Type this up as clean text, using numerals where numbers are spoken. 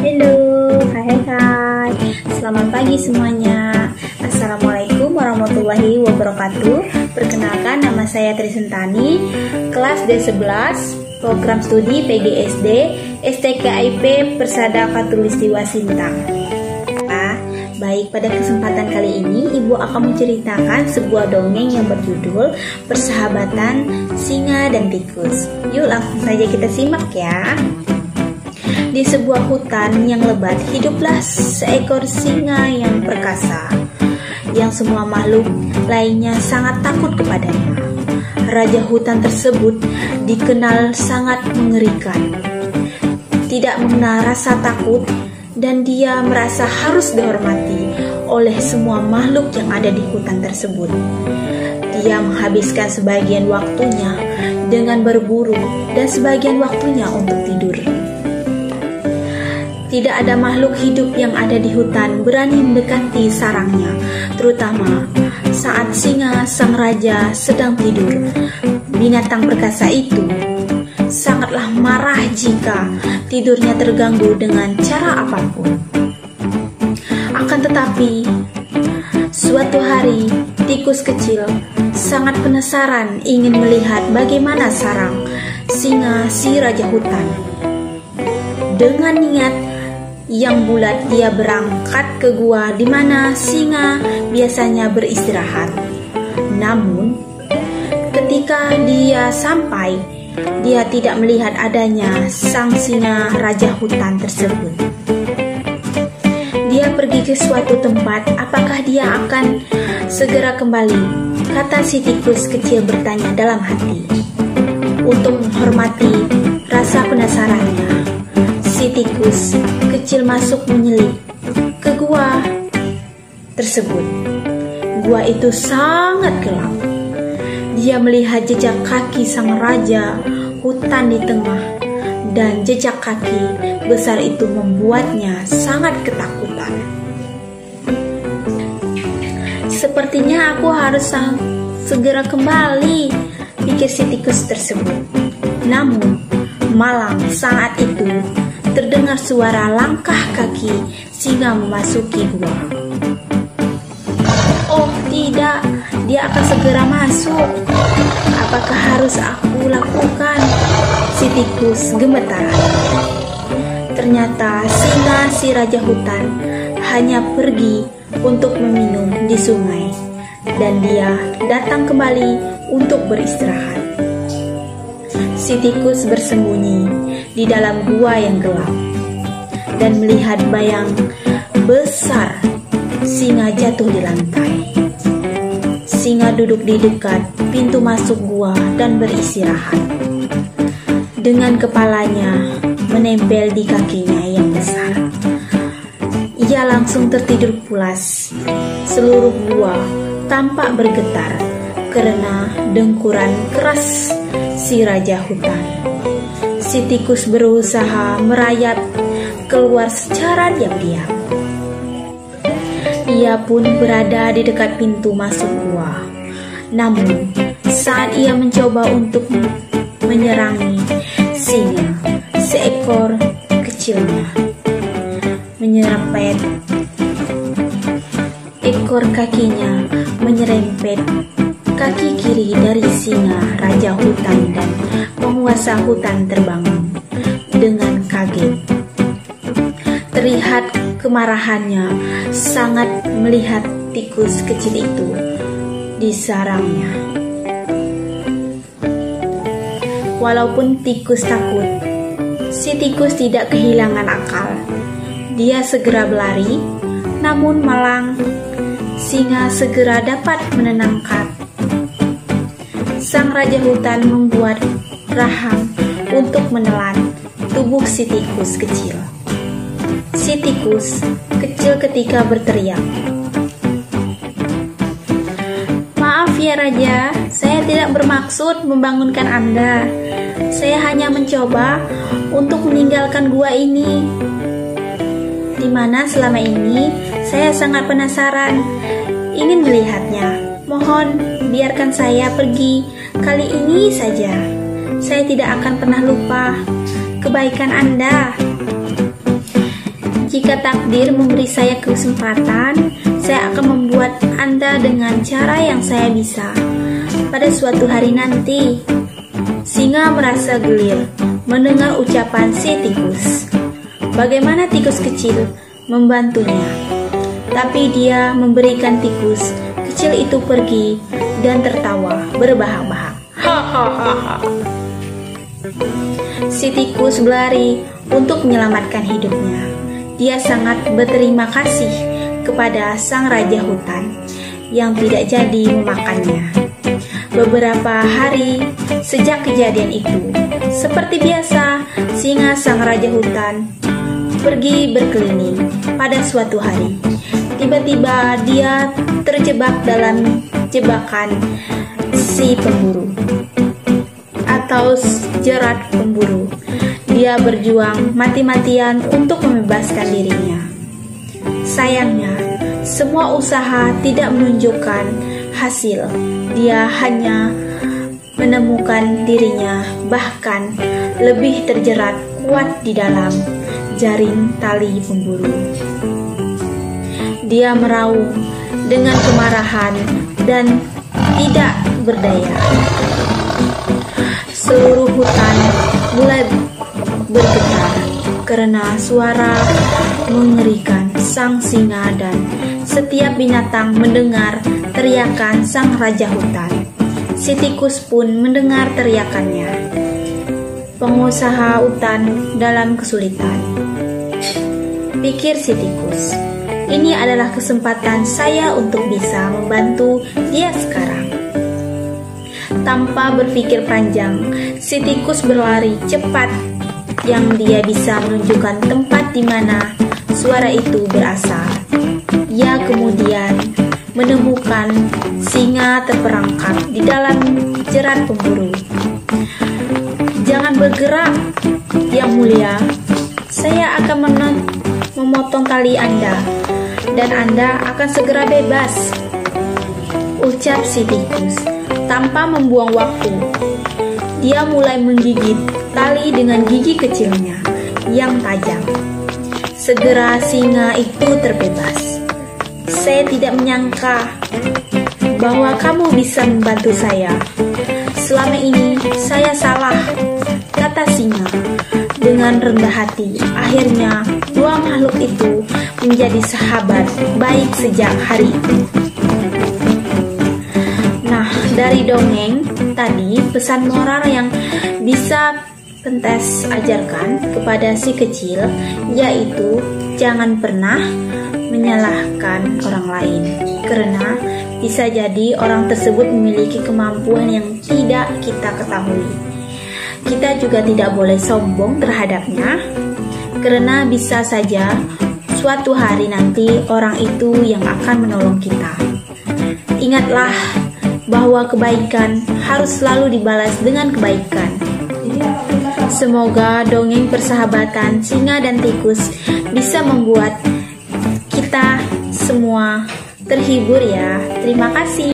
Halo, hai. Selamat pagi semuanya. Assalamualaikum warahmatullahi wabarakatuh. Perkenalkan, nama saya Trisentani, kelas D11, program studi PGSD, STKIP Persada Khatulistiwa Sintang. Baik, pada kesempatan kali ini Ibu akan menceritakan sebuah dongeng yang berjudul Persahabatan Singa dan Tikus. Yuk langsung saja kita simak ya. Di sebuah hutan yang lebat hiduplah seekor singa yang perkasa, yang semua makhluk lainnya sangat takut kepadanya. Raja hutan tersebut dikenal sangat mengerikan, tidak mengenal rasa takut, dan dia merasa harus dihormati oleh semua makhluk yang ada di hutan tersebut. Dia menghabiskan sebagian waktunya dengan berburu dan sebagian waktunya untuk tidur. Tidak ada makhluk hidup yang ada di hutan berani mendekati sarangnya, terutama saat singa sang raja sedang tidur. Binatang perkasa itu sangatlah marah jika tidurnya terganggu dengan cara apapun. Akan tetapi, suatu hari tikus kecil sangat penasaran ingin melihat bagaimana sarang singa si raja hutan. Dengan niat yang bulat, dia berangkat ke gua di mana singa biasanya beristirahat. Namun, ketika dia sampai, dia tidak melihat adanya sang singa raja hutan tersebut. Dia pergi ke suatu tempat. Apakah dia akan segera kembali? Kata si tikus kecil bertanya dalam hati. Untuk menghormati rasa penasarannya, si tikus kecil masuk menyelip ke gua tersebut. Gua itu sangat gelap. Dia melihat jejak kaki sang raja hutan di tengah, dan jejak kaki besar itu membuatnya sangat ketakutan. Sepertinya aku harus segera kembali, pikir si tikus tersebut. Namun, malam saat itu terdengar suara langkah kaki singa memasuki gua. Oh tidak, dia akan segera masuk. Apakah harus aku lakukan? Si tikus gemetar. Ternyata singa si raja hutan hanya pergi untuk meminum di sungai, dan dia datang kembali untuk beristirahat. Si tikus bersembunyi di dalam gua yang gelap dan melihat bayang besar singa jatuh di lantai. Singa duduk di dekat pintu masuk gua dan beristirahat, dengan kepalanya menempel di kakinya yang besar. Ia langsung tertidur pulas. Seluruh gua tampak bergetar karena dengkuran keras si raja hutan. Si tikus berusaha merayap keluar secara diam-diam. Ia pun berada di dekat pintu masuk gua. Namun, saat ia mencoba untuk menyerangi singa, seekor kecilnya menyerempet ekor kakinya menyerempet kaki kiri dari singa raja hutan, dan penguasa hutan terbangun dengan kaget. Terlihat kemarahannya sangat melihat tikus kecil itu di sarangnya. Walaupun tikus takut, si tikus tidak kehilangan akal. Dia segera berlari, namun malang singa segera dapat menenangkan. Sang raja hutan membuat rahang untuk menelan tubuh si tikus kecil. Si tikus kecil ketika berteriak, "Maaf ya Raja, saya tidak bermaksud membangunkan Anda. Saya hanya mencoba untuk meninggalkan gua ini, di mana selama ini saya sangat penasaran, ingin melihatnya. Mohon biarkan saya pergi kali ini saja. Saya tidak akan pernah lupa kebaikan Anda." Jika takdir memberi saya kesempatan, saya akan membuat Anda dengan cara yang saya bisa. Pada suatu hari nanti, singa merasa gelir mendengar ucapan si tikus. Bagaimana tikus kecil membantunya? Tapi dia memberikan tikus kecil itu pergi dan tertawa berbahak-bahak. Hahaha. Si tikus berlari untuk menyelamatkan hidupnya. Dia sangat berterima kasih kepada sang raja hutan yang tidak jadi memakannya. Beberapa hari sejak kejadian itu, seperti biasa, singa sang raja hutan pergi berkeliling. Pada suatu hari, tiba-tiba dia terjebak dalam jebakan si pemburu atau jerat pemburu. Dia berjuang mati-matian untuk membebaskan dirinya. Sayangnya, semua usaha tidak menunjukkan hasil. Dia hanya menemukan dirinya bahkan lebih terjerat kuat di dalam jaring tali pemburu. Dia meraung dengan kemarahan dan tidak berdaya. Seluruh hutan mulai bergetar karena suara mengerikan sang singa dan setiap binatang mendengar teriakan sang raja hutan. Si tikus pun mendengar teriakannya. Pengusaha hutan dalam kesulitan. Pikir si tikus, ini adalah kesempatan saya untuk bisa membantu dia sekarang. Tanpa berpikir panjang, si tikus berlari cepat yang dia bisa menunjukkan tempat di mana suara itu berasal. Ia kemudian menemukan singa terperangkap di dalam jerat pemburu. Jangan bergerak, Yang Mulia. Saya akan memotong tali Anda, dan Anda akan segera bebas, ucap si tikus. Tanpa membuang waktu, dia mulai menggigit tali dengan gigi kecilnya yang tajam. Segera singa itu terbebas. Saya tidak menyangka bahwa kamu bisa membantu saya. Selama ini saya salah, kata singa dengan rendah hati. Akhirnya dua makhluk itu menjadi sahabat baik sejak hari itu. Nah, dari dongeng tadi, pesan moral yang bisa Pentes ajarkan kepada si kecil yaitu jangan pernah menyalahkan orang lain, karena bisa jadi orang tersebut memiliki kemampuan yang tidak kita ketahui. Kita juga tidak boleh sombong terhadapnya, karena bisa saja suatu hari nanti orang itu yang akan menolong kita. Ingatlah bahwa kebaikan harus selalu dibalas dengan kebaikan. Semoga dongeng persahabatan singa dan tikus bisa membuat kita semua terhibur ya. Terima kasih.